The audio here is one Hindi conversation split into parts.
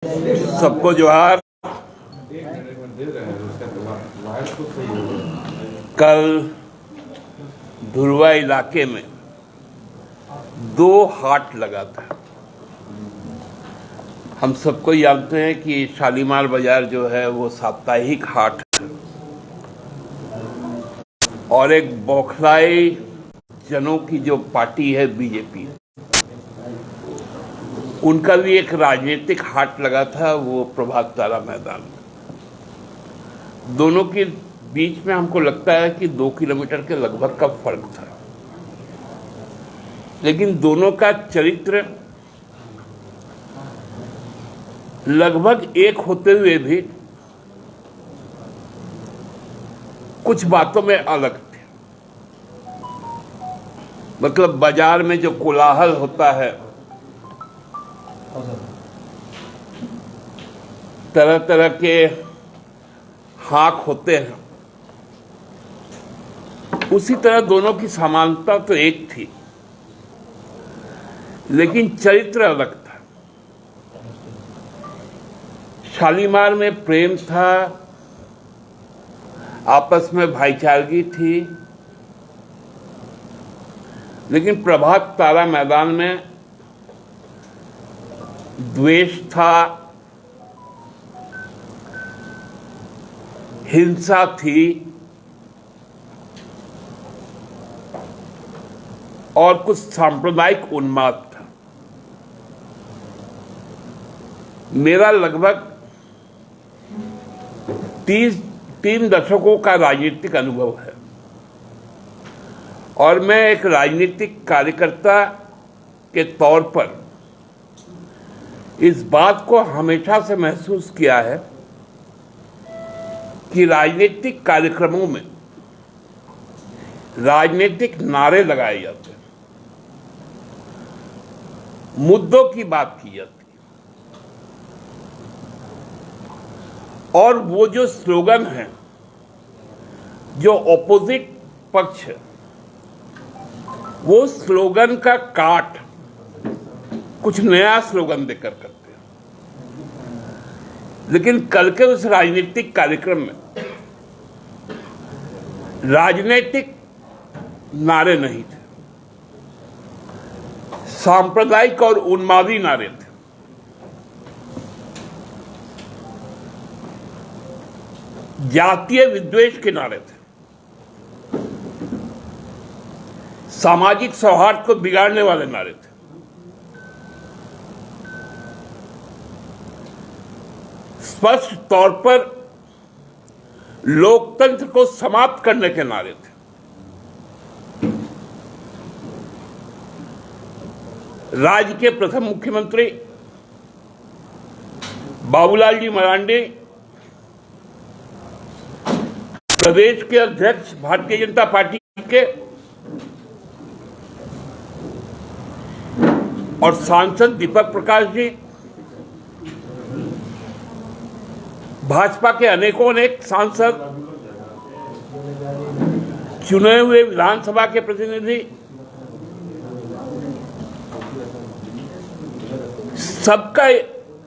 सबको जोहार। कल धुरवा इलाके में 2 हाट लगा था। हम सबको जानते हैं कि शालीमार बाजार जो है वो साप्ताहिक हाट है और एक बौखलाए जनों की जो पार्टी है बीजेपी, उनका भी एक राजनीतिक हाट लगा था, वो प्रभात तारा मैदान में। दोनों के बीच में हमको लगता है कि 2 किलोमीटर के लगभग का फर्क था, लेकिन दोनों का चरित्र लगभग एक होते हुए भी कुछ बातों में अलग थे। मतलब बाजार में जो कोलाहल होता है, तरह तरह के हाक होते हैं, उसी तरह दोनों की समानता तो एक थी, लेकिन चरित्र अलग था। शालीमार में प्रेम था, आपस में भाईचारगी थी, लेकिन प्रभात तारा मैदान में द्वेष था, हिंसा थी और कुछ सांप्रदायिक उन्माद था। मेरा लगभग 3 दशकों का राजनीतिक अनुभव है और मैं एक राजनीतिक कार्यकर्ता के तौर पर इस बात को हमेशा से महसूस किया है कि राजनीतिक कार्यक्रमों में राजनीतिक नारे लगाए जाते हैं, मुद्दों की बात की जाती है, और वो जो स्लोगन है, जो ऑपोजिट पक्ष है, वो स्लोगन का काट कुछ नया स्लोगन देकर करते हैं। लेकिन कल के उस राजनीतिक कार्यक्रम में राजनीतिक नारे नहीं थे, सांप्रदायिक और उन्मादी नारे थे। जातीय विद्वेष के नारे थे, सामाजिक सौहार्द को बिगाड़ने वाले नारे थे। स्पष्ट तौर पर लोकतंत्र को समाप्त करने के नारे थे। राज्य के प्रथम मुख्यमंत्री बाबूलाल जी मरांडी, प्रदेश के अध्यक्ष भारतीय जनता पार्टी के और सांसद दीपक प्रकाश जी, भाजपा के अनेक सांसद, चुने हुए विधानसभा के प्रतिनिधि, सबका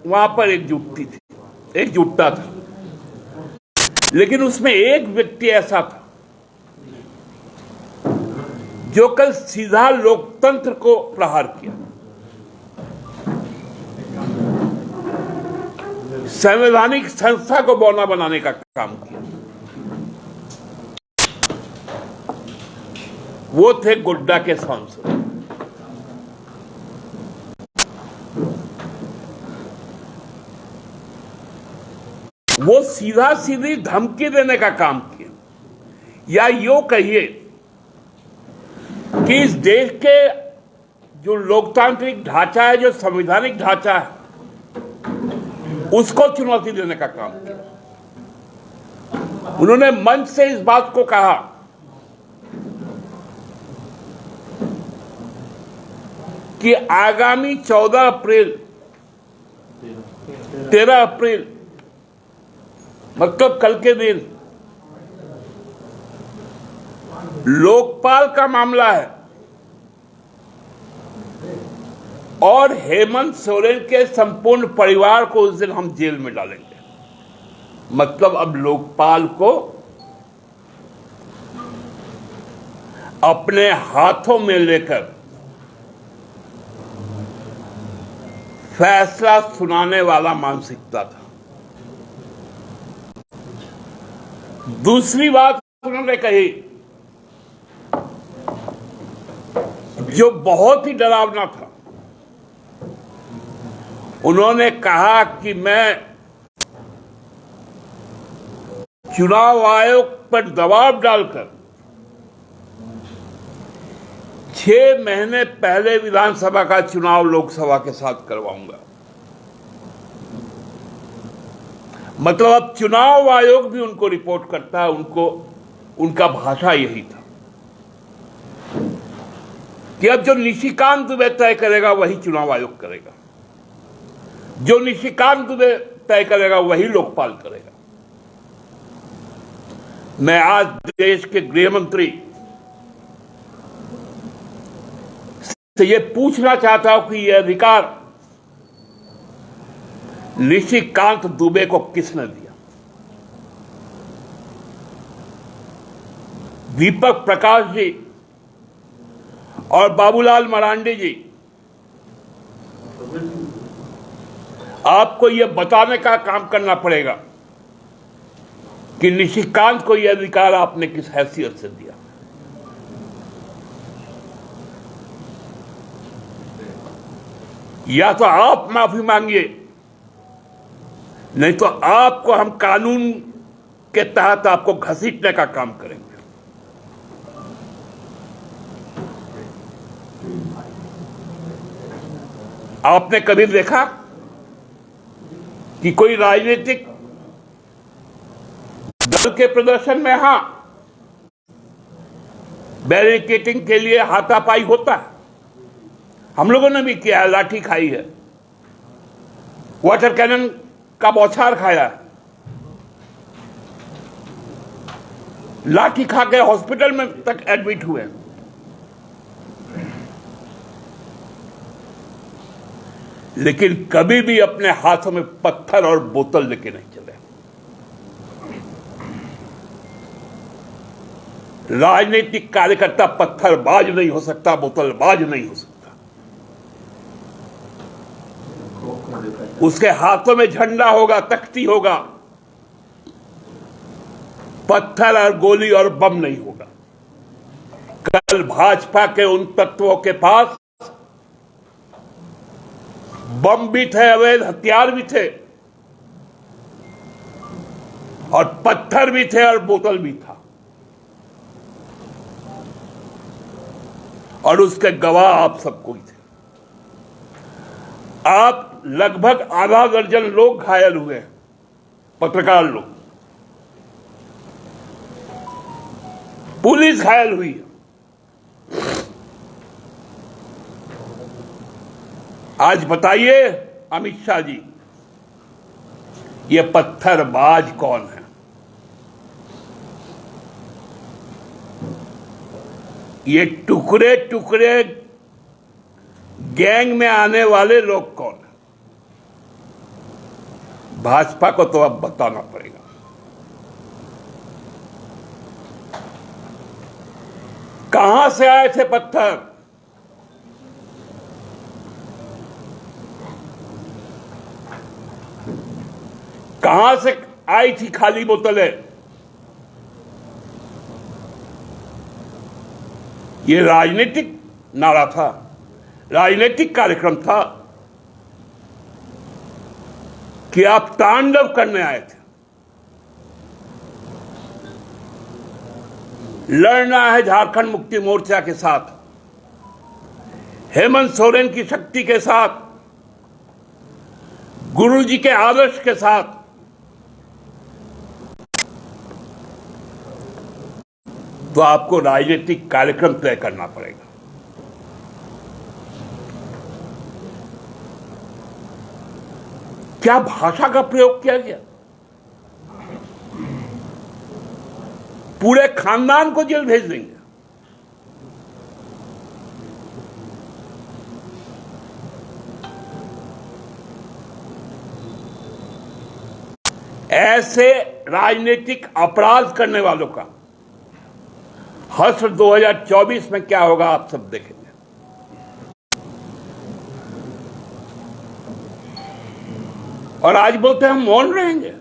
वहां पर एकजुटता था। लेकिन उसमें एक व्यक्ति ऐसा था जो कल सीधा लोकतंत्र को प्रहार किया, संवैधानिक संस्था को बौना बनाने का काम किया। वो थे गोड्डा के सांसद। वो सीधा सीधी धमकी देने का काम किया, या यूं कहिए कि इस देश के जो लोकतांत्रिक ढांचा है, जो संवैधानिक ढांचा है, उसको चुनौती देने का काम किया। उन्होंने मंच से इस बात को कहा कि आगामी 13 अप्रैल मतलब कल के दिन लोकपाल का मामला है, और हेमंत सोरेन के संपूर्ण परिवार को उस दिन हम जेल में डालेंगे। मतलब अब लोकपाल को अपने हाथों में लेकर फैसला सुनाने वाला मानसिकता था। दूसरी बात उन्होंने कही जो बहुत ही डरावना था। उन्होंने कहा कि मैं चुनाव आयोग पर दबाव डालकर 6 महीने पहले विधानसभा का चुनाव लोकसभा के साथ करवाऊंगा। मतलब अब चुनाव आयोग भी उनको रिपोर्ट करता है, उनका भाषा यही था कि अब जो निशिकांत दुबे तय करेगा वही चुनाव आयोग करेगा, जो निशिकांत दुबे तय करेगा वही लोकपाल करेगा। मैं आज देश के गृह मंत्री से ये पूछना चाहता हूं कि यह अधिकार निशिकांत दुबे को किसने दिया? दीपक प्रकाश जी और बाबूलाल मरांडी जी, आपको यह बताने का काम करना पड़ेगा कि निशिकांत को यह अधिकार आपने किस हैसियत से दिया। या तो आप माफी मांगिए, नहीं तो आपको हम कानून के तहत आपको घसीटने का काम करेंगे। आपने कभी देखा कि कोई राजनीतिक दल के प्रदर्शन में हां बैरिकेडिंग के लिए हाथापाई होता है? हम लोगों ने भी किया है, लाठी खाई है, वाटर कैनन का बौछार खाया है, लाठी खा के हॉस्पिटल में तक एडमिट हुए। लेकिन कभी भी अपने हाथों में पत्थर और बोतल लेके नहीं चले। राजनीतिक कार्यकर्ता पत्थरबाज नहीं हो सकता, बोतलबाज नहीं हो सकता। उसके हाथों में झंडा होगा, तख्ती होगा, पत्थर और गोली और बम नहीं होगा। कल भाजपा के उन तत्वों के पास बम भी थे, अवैध हथियार भी थे, और पत्थर भी थे और बोतल भी था, और उसके गवाह आप सबको ही थे। आप लगभग आधा दर्जन लोग घायल हुए, पत्रकार लोग, पुलिस घायल हुई। आज बताइए अमित शाह जी, ये पत्थरबाज कौन है? ये टुकड़े टुकड़े गैंग में आने वाले लोग कौन है? भाजपा को तो अब बताना पड़ेगा। कहां से आए थे पत्थर? कहां से आई थी खाली बोतलें? ये राजनीतिक नारा था, राजनीतिक कार्यक्रम था कि आप तांडव करने आए थे। लड़ना है झारखंड मुक्ति मोर्चा के साथ, हेमंत सोरेन की शक्ति के साथ, गुरुजी के आदर्श के साथ। तो आपको राजनीतिक कार्यक्रम तय करना पड़ेगा। क्या भाषा का प्रयोग किया गया? पूरे खानदान को जेल भेज देंगे। ऐसे राजनीतिक अपराध करने वालों का हश्र 2024 में क्या होगा आप सब देखेंगे। और आज बोलते हैं हम मौन रहेंगे।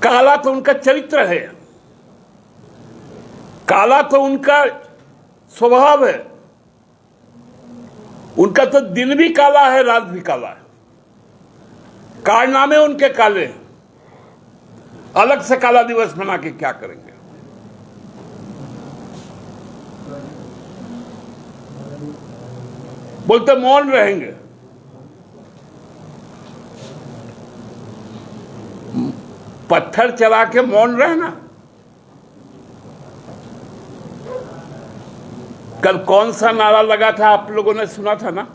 काला तो उनका चरित्र है, काला तो उनका स्वभाव है। उनका तो दिन भी काला है, रात भी काला है। कारनामे उनके काले हैं। अलग से काला दिवस मना के क्या करेंगे। बोलते मौन रहेंगे। पत्थर चला के मौन रहना। कल कौन सा नारा लगा था, आप लोगों ने सुना था ना?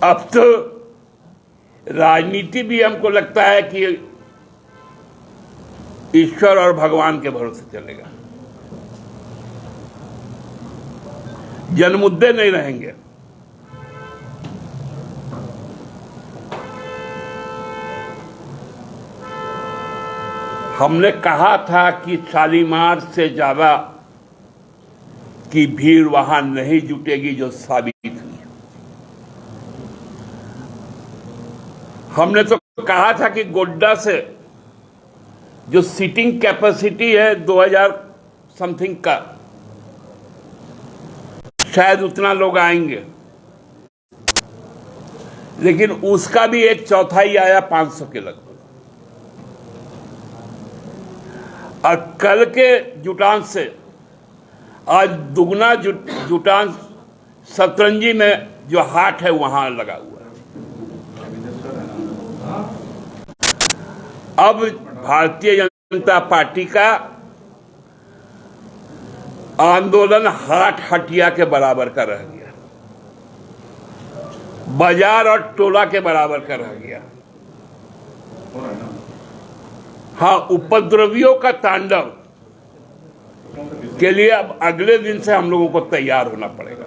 अब तो राजनीति भी हमको लगता है कि ईश्वर और भगवान के भरोसे चलेगा। जनमुद्दे नहीं रहेंगे। हमने कहा था कि शालीमार से ज्यादा की भीड़ वहां नहीं जुटेगी, जो साबित हुई। हमने तो कहा था कि गोड्डा से जो सीटिंग कैपेसिटी है 2000 समथिंग का, शायद उतना लोग आएंगे, लेकिन उसका भी एक चौथाई आया 500 के लगभग। और कल के जुटान से आज दुगना जुटान सतरंजी में जो हाट है वहां लगा हुआ है। अब भारतीय जनता पार्टी का आंदोलन हाट हटिया के बराबर का रह गया, बाजार और टोला के बराबर का रह गया। हाँ, उपद्रवियों का तांडव के लिए अब अगले दिन से हम लोगों को तैयार होना पड़ेगा।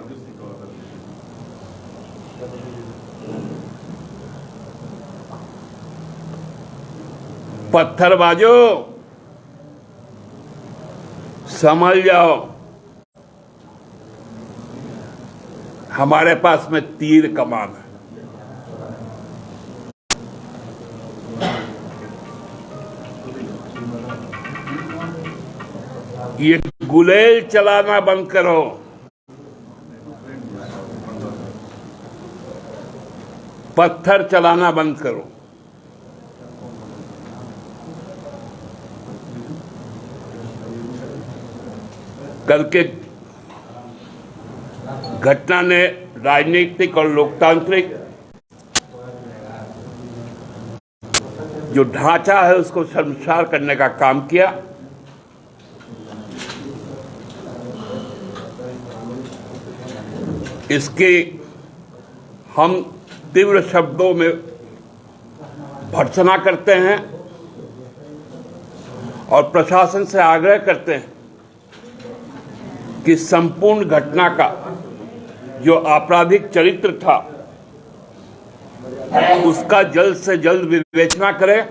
पत्थरबाजों, समझ जाओ, हमारे पास में तीर कमान है। ये गुलेल चलाना बंद करो। पत्थर चलाना बंद करो। कल के घटना ने राजनीतिक और लोकतांत्रिक जो ढांचा है उसको शर्मसार करने का काम किया। इसकी हम तीव्र शब्दों में भर्त्सना करते हैं और प्रशासन से आग्रह करते हैं कि संपूर्ण घटना का जो आपराधिक चरित्र था उसका जल्द से जल्द विवेचना करें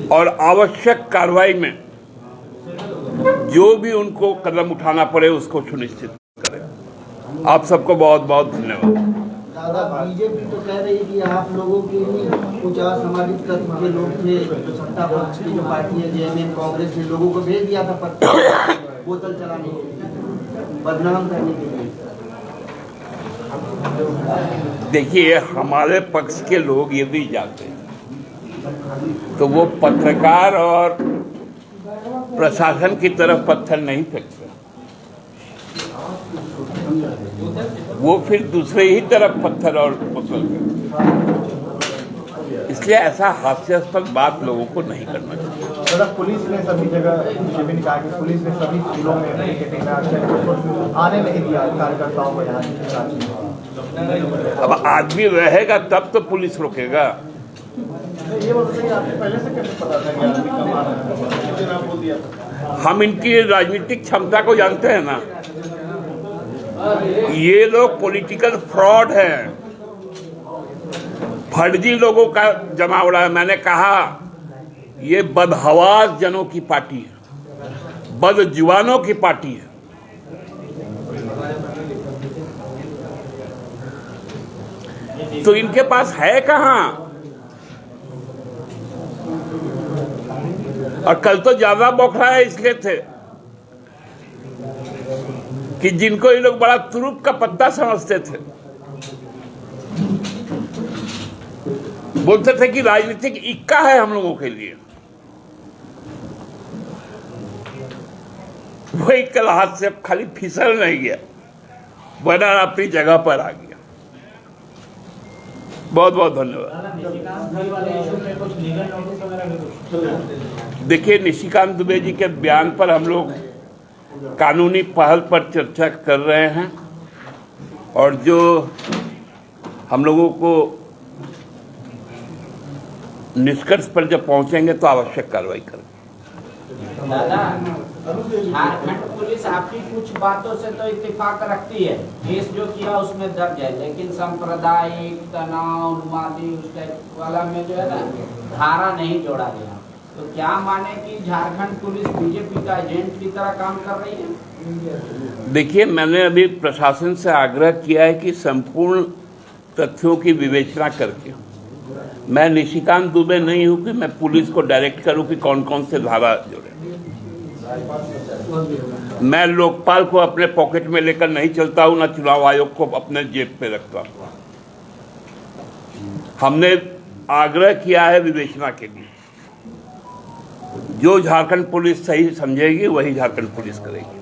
और आवश्यक कार्रवाई में जो भी उनको कदम उठाना पड़े उसको सुनिश्चित करें। आप सबको बहुत बहुत धन्यवाद। दादा, बीजेपी तो कह रही है कि आप लोगों के ही कुछ असामाजिक तत्व के लोग थे, जो सत्ता पक्ष की जो पार्टी है जेएमएम कांग्रेस ने लोगों को भेज दिया था बोतल चलाने के लिए, बदनाम करने के लिए। देखिए, हमारे पक्ष के लोग यदि जाते हैं तो वो पत्रकार और प्रशासन की तरफ पत्थर नहीं फेंकते, वो फिर दूसरे ही तरफ पत्थर और बोतल। इसलिए ऐसा हास्यास्पद बात लोगों को नहीं करना चाहिए। पुलिस ने सभी जगह कहा कि पुलिस ने सभी जिलों में आने नहीं दिया कार्यकर्ताओं को यहाँ। अब आदमी रहेगा तब तो पुलिस रोकेगा। ये आपको पहले से कैसे पता था कि आदमी कम आ रहा है? हम इनकी राजनीतिक क्षमता को जानते हैं ना। ये लोग पॉलिटिकल फ्रॉड हैं, फर्जी लोगों का जमावड़ा है। मैंने कहा ये बदहवास जनों की पार्टी है, बदजुबानों की पार्टी है। तो इनके पास है कहां? और कल तो ज्यादा बौखलाया इसलिए थे कि जिनको ये लोग बड़ा तुरुप का पत्ता समझते थे, बोलते थे कि राजनीतिक इक्का है हम लोगों के लिए, वही कल हाथ से खाली फिसल नहीं गया, बना अपनी जगह पर आ गया। बहुत बहुत धन्यवाद। देखिए, निशिकांत दुबे जी के बयान पर हम लोग कानूनी पहल पर चर्चा कर रहे हैं और जो हम लोगों को निष्कर्ष पर जब पहुंचेंगे तो आवश्यक कार्रवाई करेंगे। दादा, झारखंड पुलिस आपकी कुछ बातों से तो इत्तेफाक रखती है, केस जो किया उसमें दर्ज है, लेकिन सांप्रदायिक तनाव उन्मादी उस टाइप वाला में जो है ना धारा नहीं जोड़ा गया। तो क्या माने कि झारखंड पुलिस बीजेपी का एजेंट की तरह काम कर रही है? देखिए, मैंने अभी प्रशासन से आग्रह किया है कि संपूर्ण तथ्यों की विवेचना करके, मैं निशिकांत दुबे नहीं हूं कि मैं पुलिस को डायरेक्ट करूं कि कौन कौन से धारा जोड़े। मैं लोकपाल को अपने पॉकेट में लेकर नहीं चलता हूं, ना चुनाव आयोग को अपने जेब पे रखता हूं। हमने आग्रह किया है विवेचना के लिए, जो झारखंड पुलिस सही समझेगी वही झारखंड पुलिस करेगी।